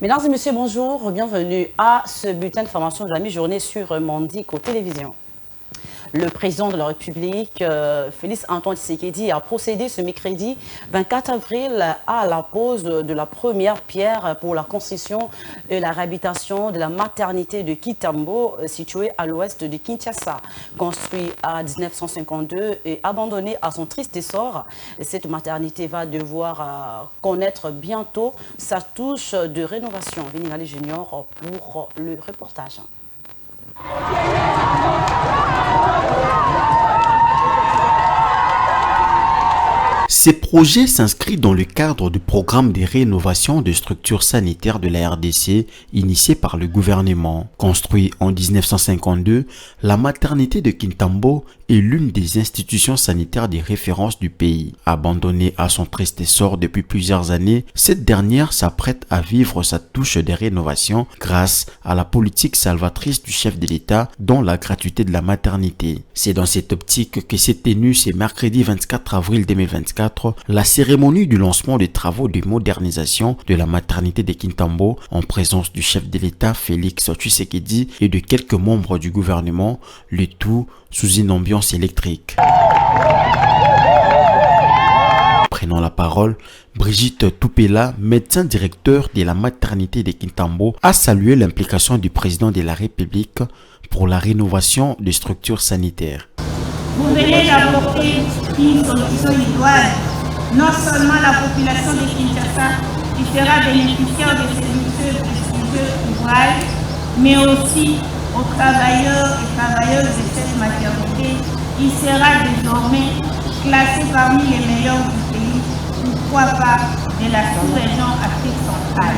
Mesdames et messieurs, bonjour, bienvenue à ce bulletin de formation de la mi-journée sur Mondico Télévision. Le président de la République, Félix Antoine Tshisekedi, a procédé ce mercredi 24 avril à la pose de la première pierre pour la construction et la réhabilitation de la maternité de Kitambo, située à l'ouest de Kinshasa. Construit en 1952 et abandonnée à son triste essor, cette maternité va devoir connaître bientôt sa touche de rénovation. Vininali Junior pour le reportage. Ces projets s'inscrivent dans le cadre du programme de rénovation de structures sanitaires de la RDC initié par le gouvernement. Construit en 1952, la maternité de Kintambo est l'une des institutions sanitaires de référence du pays. Abandonnée à son triste essor depuis plusieurs années, cette dernière s'apprête à vivre sa touche de rénovation grâce à la politique salvatrice du chef de l'État, dont la gratuité de la maternité. C'est dans cette optique que s'est tenue ce mercredi 24 avril 2024 la cérémonie du lancement des travaux de modernisation de la maternité de Kintambo en présence du chef de l'État Félix Tshisekedi et de quelques membres du gouvernement, le tout sous une ambiance électrique. Prenant la parole, Brigitte Toupela, médecin directeur de la maternité de Kintambo, a salué l'implication du président de la République pour la rénovation des structures sanitaires. Vous venez d'apporter une solution idoine, non seulement la population de Kinshasa qui sera bénéficiaire de ces prestigieux ouvrages, mais aussi aux travailleurs et travailleuses de cette maternité qui sera désormais classée parmi les meilleurs du pays, pourquoi pas de la sous-région Afrique centrale.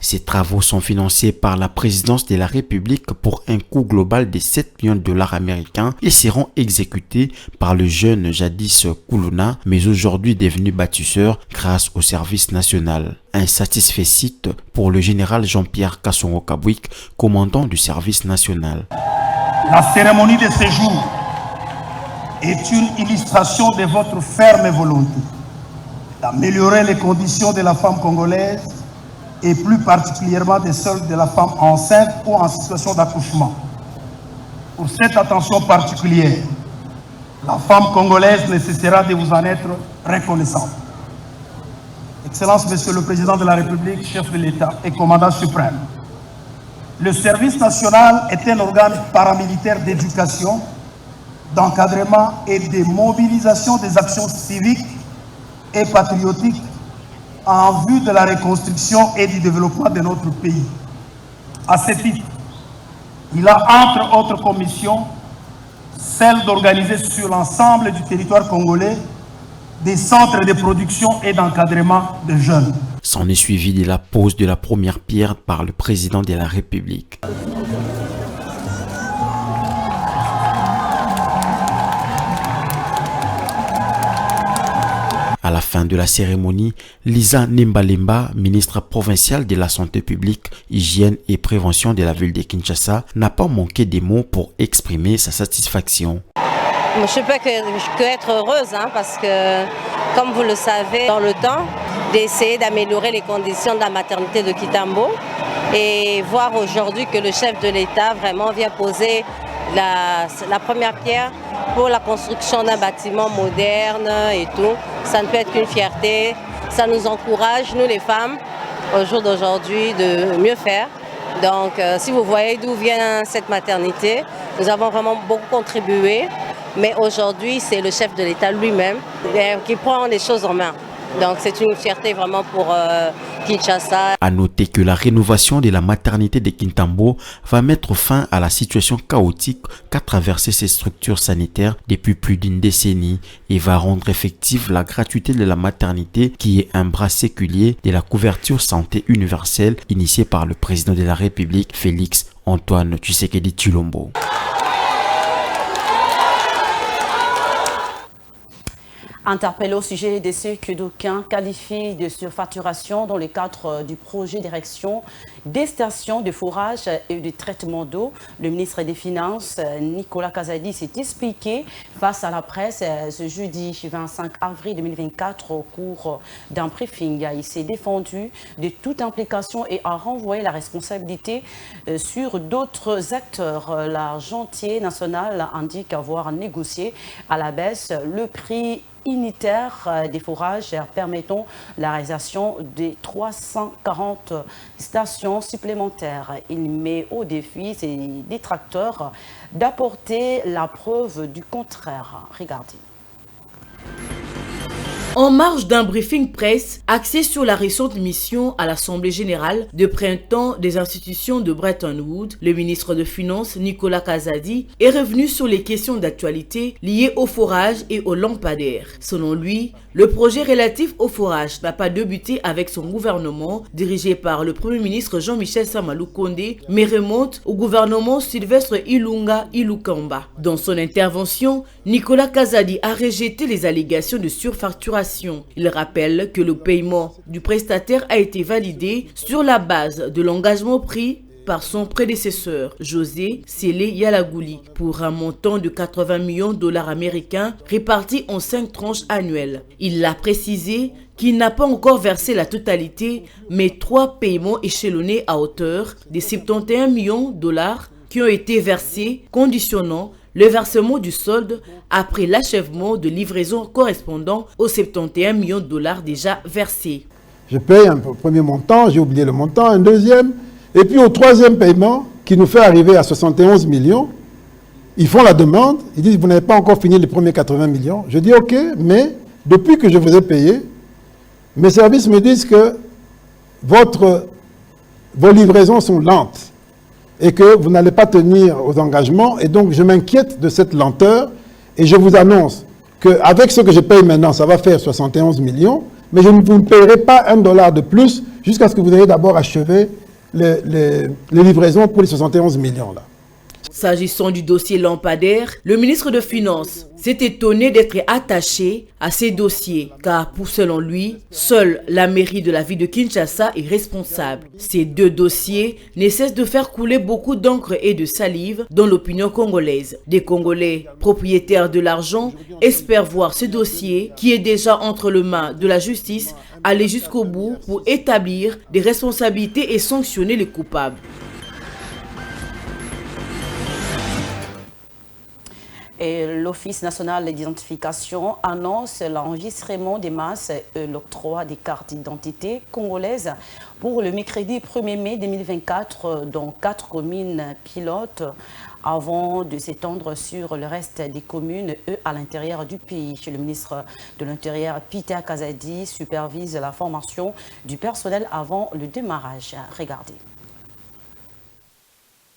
Ces travaux sont financés par la présidence de la République pour un coût global de 7 millions de dollars américains et seront exécutés par le jeune jadis Koulouna, mais aujourd'hui devenu bâtisseur grâce au service national. Un satisfait pour le général Jean-Pierre Kassongo-Kabouik, commandant du service national. La cérémonie de ce jour est une illustration de votre ferme volonté d'améliorer les conditions de la femme congolaise et plus particulièrement des celles de la femme enceinte ou en situation d'accouchement. Pour cette attention particulière, la femme congolaise nécessitera de vous en être reconnaissante. Excellence, Monsieur le Président de la République, chef de l'État et commandant suprême, le service national est un organe paramilitaire d'éducation, d'encadrement et de mobilisation des actions civiques et patriotiques en vue de la reconstruction et du développement de notre pays. À ce titre, il a entre autres commissions celle d'organiser sur l'ensemble du territoire congolais des centres de production et d'encadrement de jeunes. S'en est suivi de la pose de la première pierre par le président de la République. À la fin de la cérémonie, Lisa Nimbalemba, ministre provinciale de la Santé publique, Hygiène et Prévention de la ville de Kinshasa, n'a pas manqué des mots pour exprimer sa satisfaction. Je ne peux que être heureuse parce que, comme vous le savez, dans le temps, d'essayer d'améliorer les conditions de la maternité de Kitambo et voir aujourd'hui que le chef de l'État vraiment vient poser la première pierre pour la construction d'un bâtiment moderne et tout. Ça ne peut être qu'une fierté. Ça nous encourage, nous les femmes, au jour d'aujourd'hui, de mieux faire. Donc, si vous voyez d'où vient cette maternité, nous avons vraiment beaucoup contribué. Mais aujourd'hui, c'est le chef de l'État lui-même qui prend les choses en main. Donc c'est une fierté vraiment pour Kinshasa. À noter que la rénovation de la maternité de Kintambo va mettre fin à la situation chaotique qu'a traversé ces structures sanitaires depuis plus d'une décennie et va rendre effective la gratuité de la maternité qui est un bras séculier de la couverture santé universelle initiée par le président de la République Félix Antoine Tshisekedi Tshilombo. Interpellé au sujet de ce que d'aucuns qualifient de surfacturation dans le cadre du projet d'érection des stations de forage et de traitement d'eau, le ministre des Finances, Nicolas Kazadi, s'est expliqué face à la presse ce jeudi 25 avril 2024 au cours d'un briefing. Il s'est défendu de toute implication et a renvoyé la responsabilité sur d'autres acteurs. L'Agentier national indique avoir négocié à la baisse le prix unitaire des forages permettant la réalisation de 340 stations supplémentaires. Il met au défi ses détracteurs d'apporter la preuve du contraire. Regardez. En marge d'un briefing presse axé sur la récente mission à l'Assemblée générale de printemps des institutions de Bretton Woods, le ministre des Finances Nicolas Kazadi est revenu sur les questions d'actualité liées au forage et aux lampadaires. Selon lui, le projet relatif au forage n'a pas débuté avec son gouvernement dirigé par le Premier ministre Jean-Michel Samalou Kondé, mais remonte au gouvernement Sylvestre Ilunga Ilukamba. Dans son intervention, Nicolas Kazadi a rejeté les allégations de surfacturation. Il rappelle que le paiement du prestataire a été validé sur la base de l'engagement pris par son prédécesseur, José Sélé Yalagouli, pour un montant de 80 millions de dollars américains répartis en 5 tranches annuelles. Il a précisé qu'il n'a pas encore versé la totalité, mais 3 paiements échelonnés à hauteur de 71 millions de dollars qui ont été versés, conditionnant le versement du solde après l'achèvement de livraison correspondant aux 71 millions de dollars déjà versés. Je paye un premier montant, j'ai oublié le montant, un deuxième, et puis au troisième paiement, qui nous fait arriver à 71 millions, ils font la demande, ils disent, vous n'avez pas encore fini les premiers 80 millions. Je dis, ok, mais depuis que je vous ai payé, mes services me disent que vos livraisons sont lentes et que vous n'allez pas tenir aux engagements, et donc je m'inquiète de cette lenteur, et je vous annonce qu'avec ce que je paye maintenant, ça va faire 71 millions, mais je ne vous paierai pas $1 de plus jusqu'à ce que vous ayez d'abord achevé les livraisons pour les 71 millions là. S'agissant du dossier lampadaire, le ministre des Finances s'est étonné d'être attaché à ces dossiers, car pour selon lui, seule la mairie de la ville de Kinshasa est responsable. Ces 2 dossiers ne cessent de faire couler beaucoup d'encre et de salive dans l'opinion congolaise. Des Congolais propriétaires de l'argent espèrent voir ce dossier, qui est déjà entre les mains de la justice, aller jusqu'au bout pour établir des responsabilités et sanctionner les coupables. Et l'Office national d'identification annonce l'enregistrement des masses et l'octroi des cartes d'identité congolaises pour le mercredi 1er mai 2024 dans 4 communes pilotes avant de s'étendre sur le reste des communes à l'intérieur du pays. Le ministre de l'Intérieur, Peter Kazadi, supervise la formation du personnel avant le démarrage. Regardez.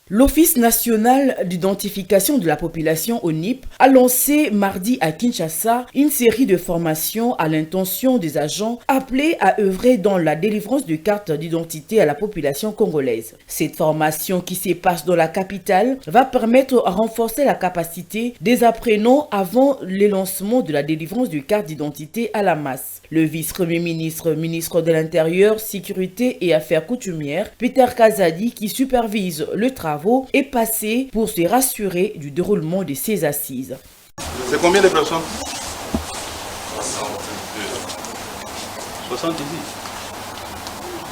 L'Office national d'identification de la population, ONIP, a lancé mardi à Kinshasa une série de formations à l'intention des agents appelés à œuvrer dans la délivrance de cartes d'identité à la population congolaise. Cette formation qui se passe dans la capitale va permettre à renforcer la capacité des apprenants avant le lancement de la délivrance de cartes d'identité à la masse. Le vice-premier ministre, ministre de l'Intérieur, Sécurité et Affaires coutumières, Peter Kazadi, qui supervise le travail, est passé pour se rassurer du déroulement de ces assises. C'est combien de personnes? 70.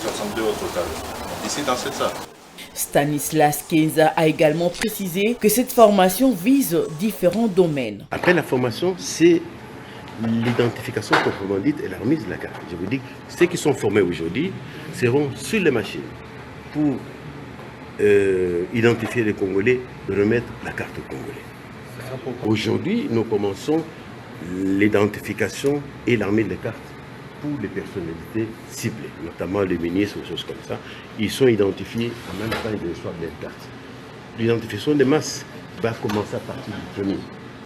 62 au total. Ici dans cette salle. Stanislas Kenza a également précisé que cette formation vise différents domaines. Après la formation, c'est l'identification proprement dite et la remise de la carte. Je vous dis que ceux qui sont formés aujourd'hui seront sur les machines pour identifier les Congolais, remettre la carte aux Congolais. Aujourd'hui, nous commençons l'identification et la remise des cartes pour les personnalités ciblées, notamment les ministres ou choses comme ça. Ils sont identifiés en même temps qu'ils reçoivent des cartes. L'identification des masses va commencer à partir du 1er.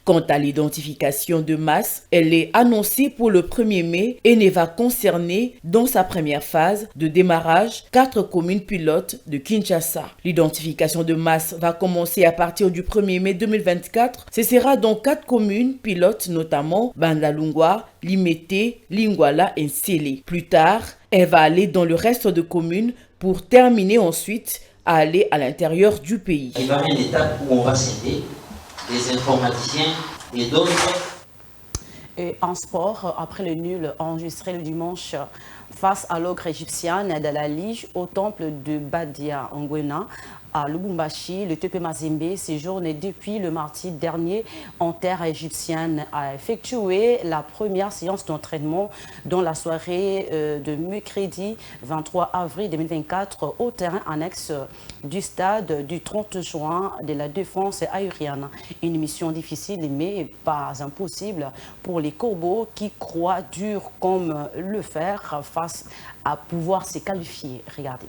Quant à l'identification de masse, elle est annoncée pour le 1er mai et ne va concerner, dans sa première phase de démarrage, 4 communes pilotes de Kinshasa. L'identification de masse va commencer à partir du 1er mai 2024. Ce sera dans 4 communes pilotes, notamment Bandalungwa, Limete, Lingwala et Nsele. Plus tard, elle va aller dans le reste de communes pour terminer ensuite à aller à l'intérieur du pays. Il va y avoir une étape où on va céder des informaticiens et d'autres. Et en sport, après le nul enregistré le dimanche face à l'ogre égyptienne de la Lige au temple de Badia Ngwena, à Lubumbashi, le TP Mazembe séjourne depuis le mardi dernier en terre égyptienne, a effectué la première séance d'entraînement dans la soirée de mercredi 23 avril 2024 au terrain annexe du stade du 30 juin de la défense aérienne. Une mission difficile mais pas impossible pour les Corbeaux qui croient dur comme le fer face à pouvoir se qualifier. Regardez.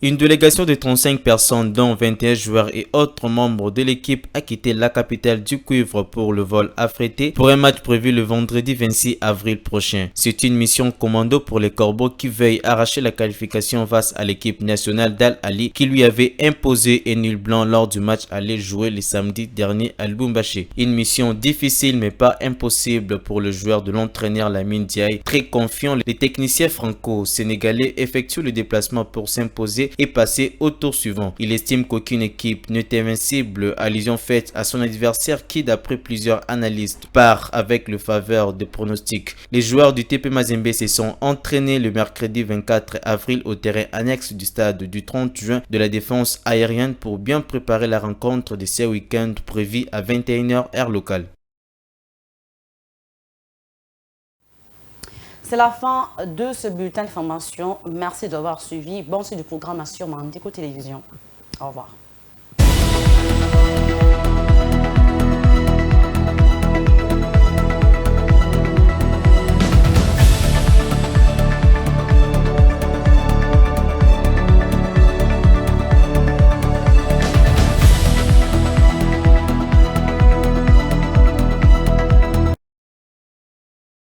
Une délégation de 35 personnes, dont 21 joueurs et autres membres de l'équipe, a quitté la capitale du cuivre pour le vol affrété pour un match prévu le vendredi 26 avril prochain. C'est une mission commando pour les Corbeaux qui veillent arracher la qualification face à l'équipe nationale d'Al Ali qui lui avait imposé un nul blanc lors du match aller jouer le samedi dernier à Lubumbashi. Une mission difficile mais pas impossible pour le joueur de l'entraîneur Lamine Diaye. Très confiant, les techniciens franco-sénégalais effectuent le déplacement pour s'imposer et passer au tour suivant. Il estime qu'aucune équipe n'est invincible, allusion faite à son adversaire qui, d'après plusieurs analystes, part avec le faveur des pronostics. Les joueurs du TP Mazembe se sont entraînés le mercredi 24 avril au terrain annexe du stade du 30 juin de la défense aérienne pour bien préparer la rencontre de ce week-end prévue à 21h heure locale. C'est la fin de ce bulletin d'information. Merci d'avoir suivi. Bonne suite du programme sur Mandiko Télévision. Au revoir.